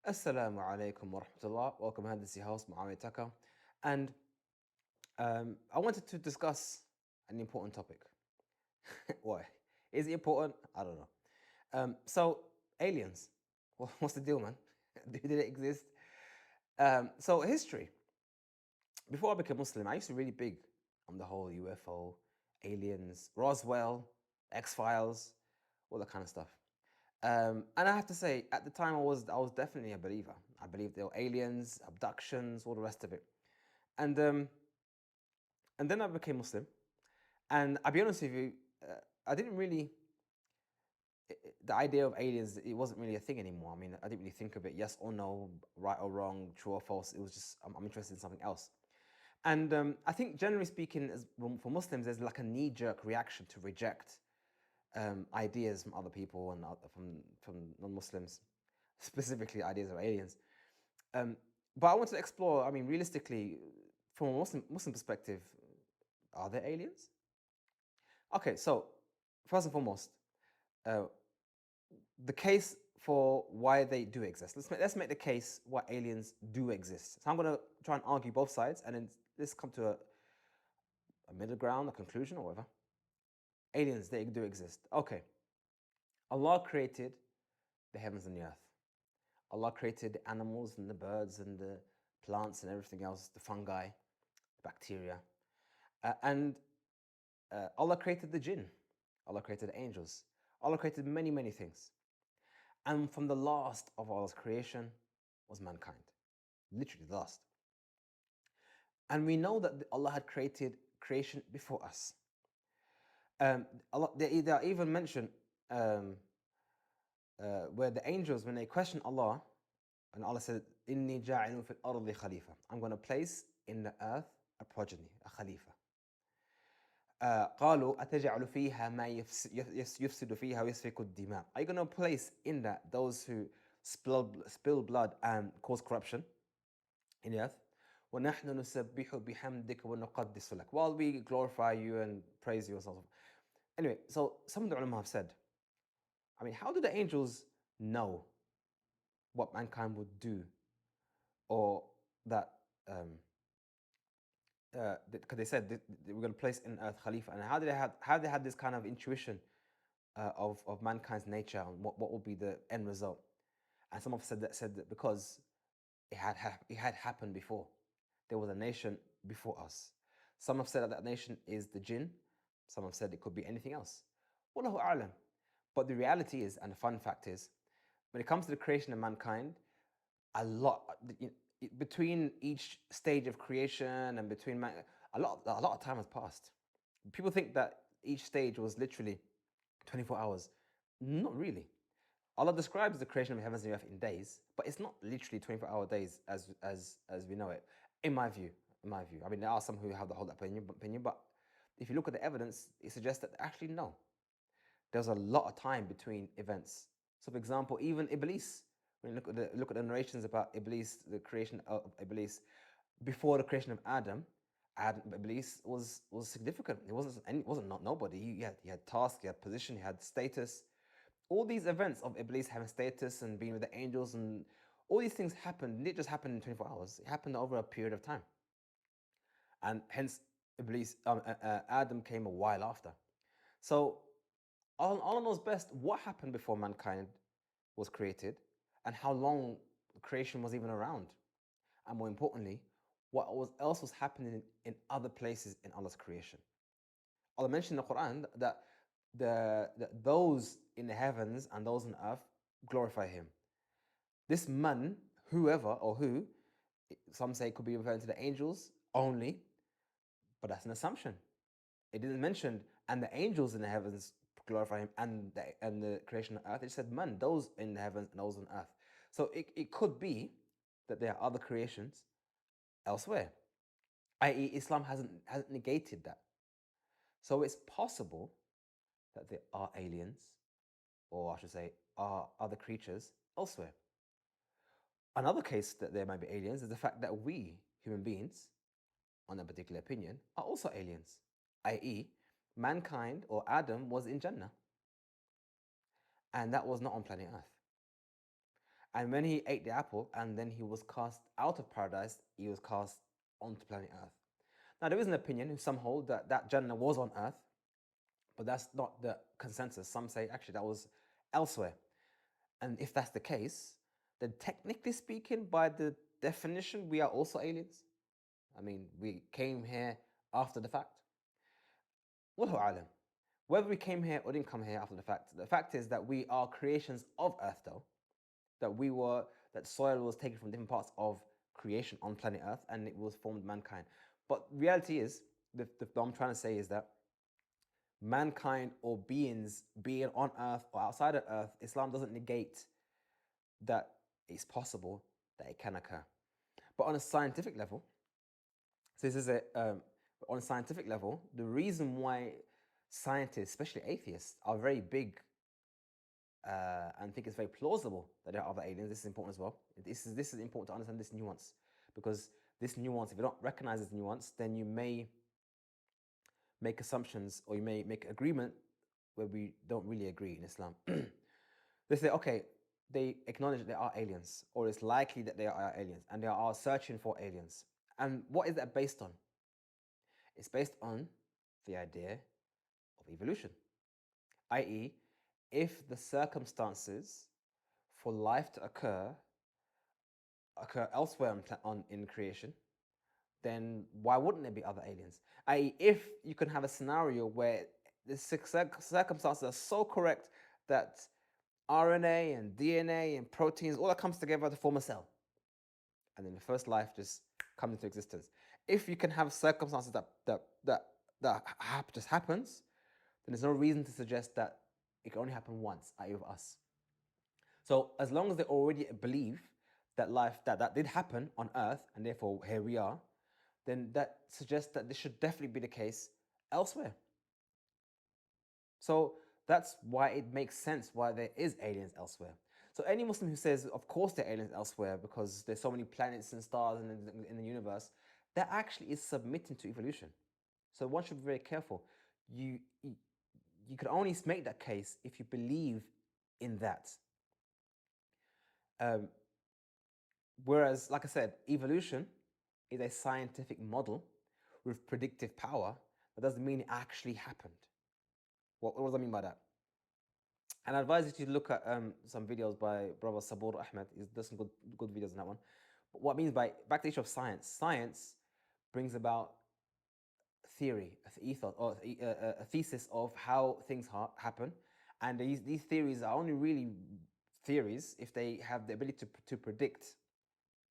Assalamu alaikum wa rahmatullah. Welcome, Handisi House, Muawiyah Taka. And I wanted to discuss an important topic. Why? Is it important? I don't know. So, aliens. What's the deal, man? Did it exist? History. Before I became Muslim, I used to be really big on the whole UFO, aliens, Roswell, X Files, all that kind of stuff. And I have to say, at the time, I was definitely a believer. I believed there were aliens, abductions, all the rest of it. And um, and then I became Muslim. And I'll be honest with you, I didn't really the idea of aliens, it wasn't really a thing anymore. I mean, I didn't really think of it, yes or no, right or wrong, true or false. It was just I'm interested in something else. And I think generally speaking, for Muslims, there's like a knee-jerk reaction to reject ideas from other people and from non-Muslims, specifically ideas of aliens. Um, but I want to explore. I mean, realistically, from a Muslim perspective, are there aliens? Okay, so first and foremost, uh, the case for why they do exist. Let's make the case why aliens do exist. So I'm going to try and argue both sides, and then let's come to a middle ground, a conclusion, or whatever. Aliens, they do exist. Okay, Allah created the heavens and the earth. Allah created the animals and the birds and the plants and everything else, the fungi, the bacteria. And Allah created the jinn. Allah created the angels. Allah created many, many things. And from the last of Allah's creation was mankind. Literally the last. And we know that Allah had created creation before us. Allah, they are even mentioned um, where the angels, when they question Allah, and Allah said, Inni ja'ilun fil ardi khalifa. I'm going to place in the earth a progeny, a khalifa. قالوا أتجعل فيها ما يفسد فيها ويسفك الدماء. Are you going to place in that those who spill blood and cause corruption in the earth? وَنَحْنُ نُسَبِّحُ بِحَمْدِكَ وَنُقَدِّسُ لَكَ. While we glorify you and praise you and so on. Anyway, so some of the ulama have said, I mean, how do the angels know what mankind would do, or that because they said they were going to place in earth Khalifa, and how they had this kind of intuition of mankind's nature and what will be the end result? And some have said that because it had happened before. There was a nation before us. Some have said that that nation is the jinn. Some have said it could be anything else. Wallahu a'lam. But the reality is, and the fun fact is, when it comes to the creation of mankind, a lot between each stage of creation and between a lot of time has passed. People think that each stage was literally 24 hours. Not really. Allah describes the creation of the heavens and the earth in days, but it's not literally 24-hour days as we know it. In my view, I mean, there are some who have the whole opinion, but if you look at the evidence, it suggests that actually no, there's a lot of time between events. So, for example, even Iblis, when you look at the narrations about Iblis, the creation of Iblis, before the creation of Adam, Iblis was significant. It wasn't not nobody. He had task, he had position, he had status. All these events of Iblis having status and being with the angels and all these things happened. It didn't just happen in 24 hours. It happened over a period of time, and hence Adam came a while after. So Allah knows best what happened before mankind was created and how long creation was even around. And more importantly, else was happening in other places in Allah's creation. Allah mentioned in the Quran that those in the heavens and those on earth glorify Him. This man, whoever or who, some say could be referring to the angels only, but that's an assumption. It didn't mention, and the angels in the heavens glorify Him, and the creation of earth. It said man, those in the heavens and those on earth. So it could be that there are other creations elsewhere, i.e., Islam hasn't negated that. So it's possible that there are aliens, or I should say, are other creatures elsewhere. Another case that there might be aliens is the fact that we, human beings, on a particular opinion, are also aliens, i.e., mankind or Adam was in Jannah, and that was not on planet Earth. And when he ate the apple and then he was cast out of paradise, he was cast onto planet Earth. Now, there is an opinion, some hold, that that Jannah was on Earth, but that's not the consensus. Some say actually that was elsewhere. And if that's the case, then technically speaking, by the definition, we are also aliens. I mean, we came here after the fact. Wallahu alam. Whether we came here or didn't come here after the fact is that we are creations of Earth, though. That soil was taken from different parts of creation on planet Earth and it was formed mankind. But reality is, what I'm trying to say is that mankind or beings being on Earth or outside of Earth, Islam doesn't negate that it's possible that it can occur. But on a scientific level, so this is on a scientific level, the reason why scientists, especially atheists, are very big and think it's very plausible that there are other aliens. This is important as well. This is important to understand this nuance, because this nuance, if you don't recognize this nuance, then you may make assumptions or you may make agreement where we don't really agree in Islam. They say, okay, they acknowledge there are aliens, or it's likely that there are aliens, and they are searching for aliens. And what is that based on? It's based on the idea of evolution, i.e., if the circumstances for life to occur elsewhere in creation, then why wouldn't there be other aliens? I.e., if you can have a scenario where the circumstances are so correct that RNA and DNA and proteins, all that comes together to form a cell, and then the first life just comes into existence. If you can have circumstances that just happens, then there's no reason to suggest that it can only happen once, i.e. with us. So as long as they already believe that life that did happen on Earth, and therefore here we are, then that suggests that this should definitely be the case elsewhere. So that's why it makes sense why there is aliens elsewhere. So any Muslim who says, of course there are aliens elsewhere because there's so many planets and stars in the universe, that actually is submitting to evolution. So one should be very careful. You can only make that case if you believe in that. Whereas, like I said, evolution is a scientific model with predictive power. That doesn't mean it actually happened. What does I mean by that? And I advise you to look at some videos by brother Sabur Ahmed. He does some good videos on that one. But what it means by, back to the issue of science, science brings about theory, a thesis of how things happen. And these theories are only really theories if they have the ability to predict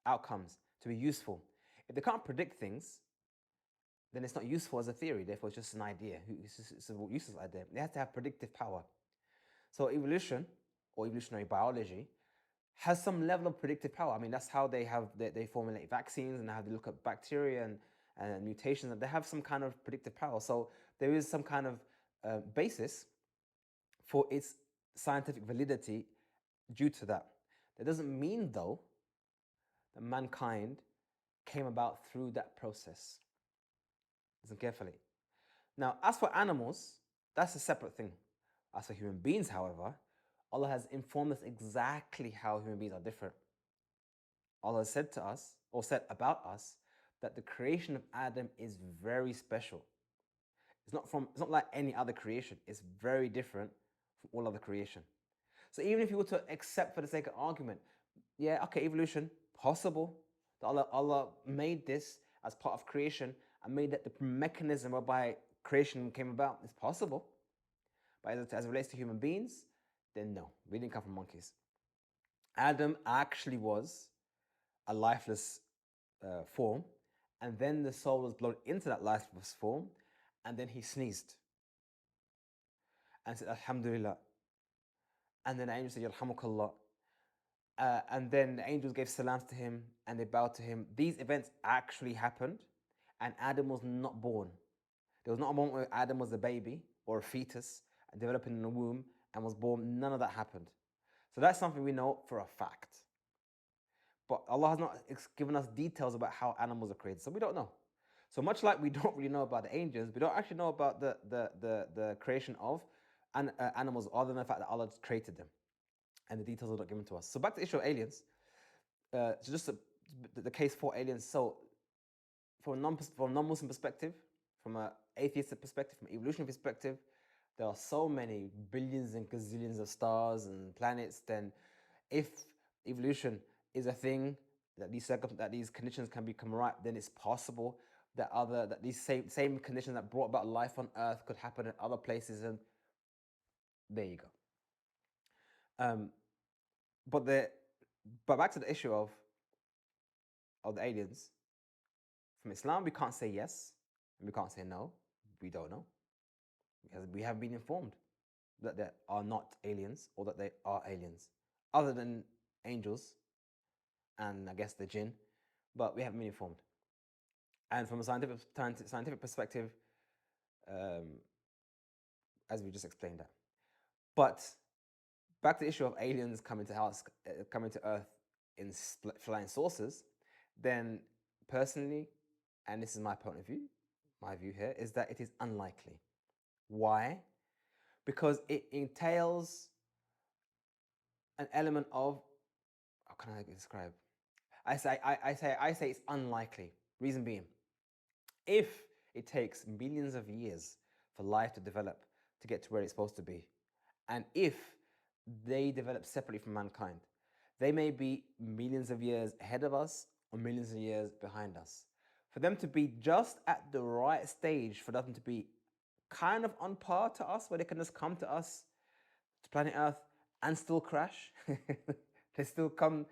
outcomes, to be useful. If they can't predict things, then it's not useful as a theory. Therefore, it's just an idea. It's a useless idea. It has to have predictive power. So evolution or evolutionary biology has some level of predictive power. I mean, that's how they formulate vaccines and how they look at bacteria and mutations. And they have some kind of predictive power. So there is some kind of basis for its scientific validity due to that. That doesn't mean, though, that mankind came about through that process. Listen carefully. Now, as for animals, that's a separate thing. As for human beings, however, Allah has informed us exactly how human beings are different. Allah has said to us, or said about us, that the creation of Adam is very special. It's not like any other creation. It's very different from all other creation. So even if you were to accept, for the sake of argument, yeah, okay, evolution, possible, that Allah made this as part of creation and made that the mechanism whereby creation came about, is possible. But as it relates to human beings, then no, we didn't come from monkeys. Adam actually was a lifeless form, and then the soul was blown into that lifeless form, and then he sneezed and said, Alhamdulillah. And then the angel said, Yarhamukallah. And then the angels gave salams to him and they bowed to him. These events actually happened, and Adam was not born. There was not a moment where Adam was a baby or a fetus and developing in the womb and was born. None of that happened. So that's something we know for a fact. But Allah has not given us details about how animals are created, so we don't know. So much like we don't really know about the angels, we don't actually know about the creation of animals other than the fact that Allah created them. and the details are not given to us. So back to the issue of aliens. So just the case for aliens. So from a non-Muslim perspective, from an atheistic perspective, from an evolutionary perspective, there are so many billions and gazillions of stars and planets. Then, if evolution is a thing, that these conditions can become right, then it's possible that these same conditions that brought about life on Earth could happen in other places, and there you go. But back to the issue of the aliens. From Islam, we can't say yes and we can't say no. We don't know because we have been informed that there are not aliens or that they are aliens, other than angels and I guess the jinn, but we haven't been informed. And from a scientific perspective, as we just explained that. But back to the issue of aliens coming to Earth in flying saucers, then personally, and this is my point of view, my view here is that it is unlikely. Why? Because it entails an element of, how can I describe? I say it's unlikely. Reason being, if it takes millions of years for life to develop to get to where it's supposed to be, and if they develop separately from mankind, they may be millions of years ahead of us or millions of years behind us. For them to be just at the right stage, for them to be kind of on par to us, where they can just come to us, to planet Earth, and still crash. They still come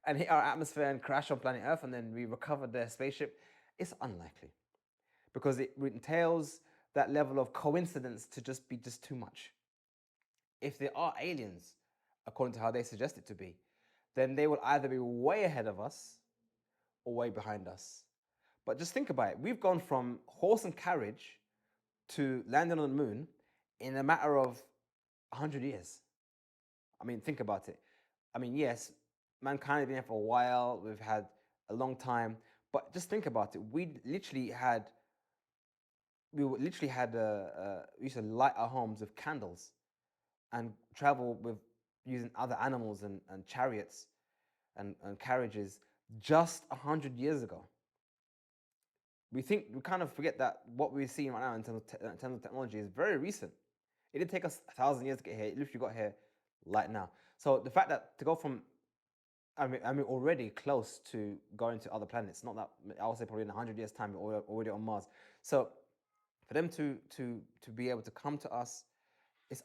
and hit our atmosphere and crash on planet Earth, and then we recover their spaceship. It's unlikely because it entails that level of coincidence to just be too much. If there are aliens, according to how they suggest it to be, then they will either be way ahead of us or way behind us. But just think about it. We've gone from horse and carriage to landing on the moon in a matter of 100 years. I mean, think about it. I mean, yes, mankind has been here for a while. We've had a long time. But just think about it. We used to light our homes with candles and travel with using other animals and chariots and carriages just 100 years ago. We kind of forget that what we're seeing right now in terms of technology is very recent. It didn't take us 1,000 years to get here. It literally got here right now. So the fact that to go from, I mean, already close to going to other planets. Not that, I would say probably in 100 years' time, we're already on Mars. So for them to be able to come to us, it's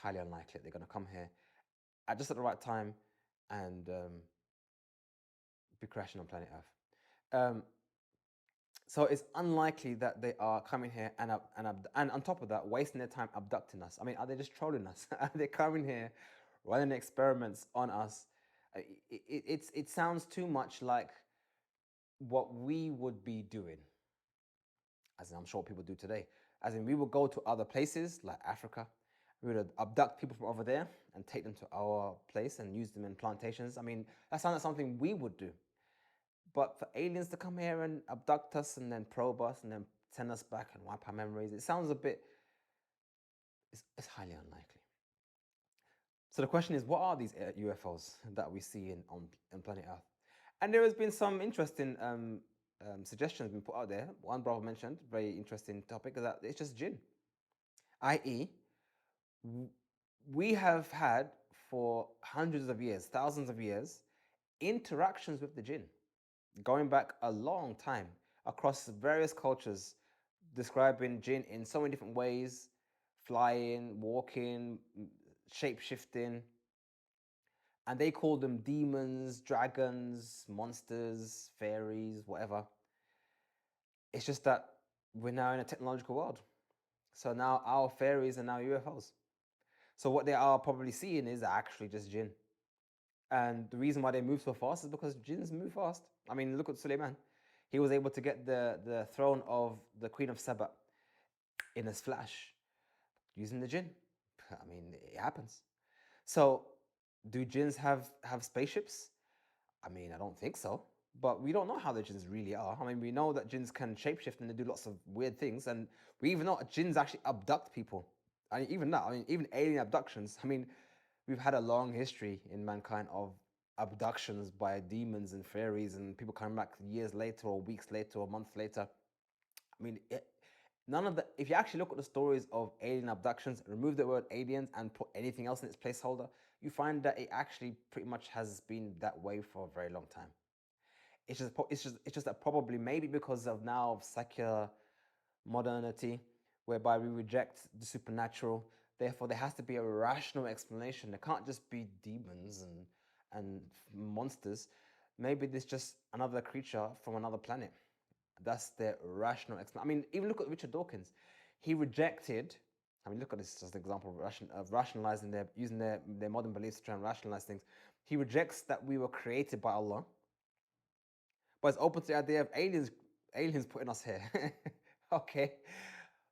highly unlikely that they're going to come here at just at the right time and be crashing on planet Earth. So it's unlikely that they are coming here and on top of that, wasting their time abducting us. I mean, are they just trolling us? Are they coming here, running experiments on us? It sounds too much like what we would be doing, as I'm sure people do today. As in, we would go to other places like Africa. We would abduct people from over there and take them to our place and use them in plantations. I mean, that sounds like something we would do. But for aliens to come here and abduct us and then probe us and then send us back and wipe our memories, it sounds a bit, it's highly unlikely. So the question is, what are these UFOs that we see on planet Earth? And there has been some interesting suggestions been put out there. One brother mentioned, very interesting topic, is that it's just jinn. I.e., we have had for hundreds of years, thousands of years, interactions with the jinn, going back a long time across various cultures, describing jinn in so many different ways, flying, walking, shape-shifting. And they call them demons, dragons, monsters, fairies, whatever. It's just that we're now in a technological world. So now our fairies are now UFOs. So what they are probably seeing is actually just jinn. And the reason why they move so fast is because jinns move fast. I mean, look at Suleiman. He was able to get the throne of the Queen of Saba in a flash using the jinn. I mean, it happens. So do jinns have spaceships? I mean, I don't think so. But we don't know how the jinns really are. I mean, we know that jinns can shapeshift and they do lots of weird things. And we even know jinns actually abduct people. And even that, I mean, even alien abductions. I mean, we've had a long history in mankind of abductions by demons and fairies and people coming back years later or weeks later or months later. I mean, none of the, if you actually look at the stories of alien abductions, remove the word aliens and put anything else in its placeholder, you find that it actually pretty much has been that way for a very long time. It's just that probably maybe because of now of secular modernity, whereby we reject the supernatural. Therefore, there has to be a rational explanation. There can't just be demons and monsters. Maybe there's just another creature from another planet. That's their rational explanation. I mean, even look at Richard Dawkins. He rejected. I mean, look at this as an example of rationalizing using their modern beliefs to try and rationalize things. He rejects that we were created by Allah, but it's open to the idea of aliens putting us here. Okay.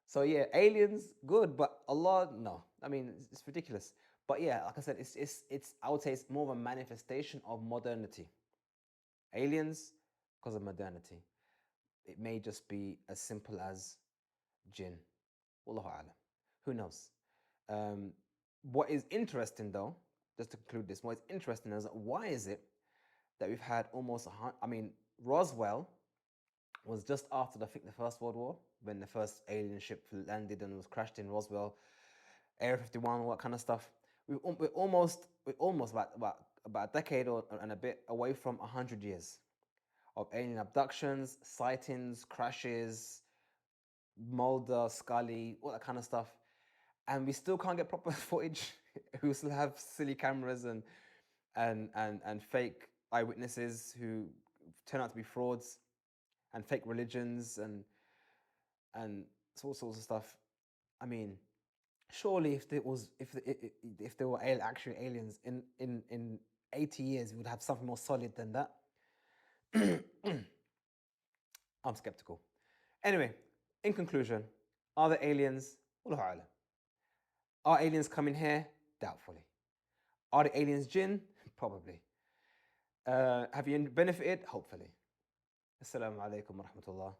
So yeah, aliens good, but Allah no. I mean, it's ridiculous. But yeah, like I said, it's I would say it's more of a manifestation of modernity. Aliens because of modernity. It may just be as simple as jinn. Wallahu alam. Who knows? What is interesting though, just to conclude this, what is interesting is why is it that we've had almost I mean, Roswell was just after I think the First World War, when the first alien ship landed and was crashed in Roswell, Area 51, all that kind of stuff. We're almost about a decade and a bit away from 100 years of alien abductions, sightings, crashes, Mulder, Scully, all that kind of stuff, and we still can't get proper footage. We still have silly cameras and fake eyewitnesses who turn out to be frauds, and fake religions and all sorts of stuff. I mean, surely if there were actual aliens in 80 years, we would have something more solid than that. I'm skeptical. Anyway, in conclusion, are there aliens? Wallahu alam. Are aliens coming here? Doubtfully. Are the aliens jinn? Probably. Have you benefited? Hopefully. Assalamu alaikum wa rahmatullah.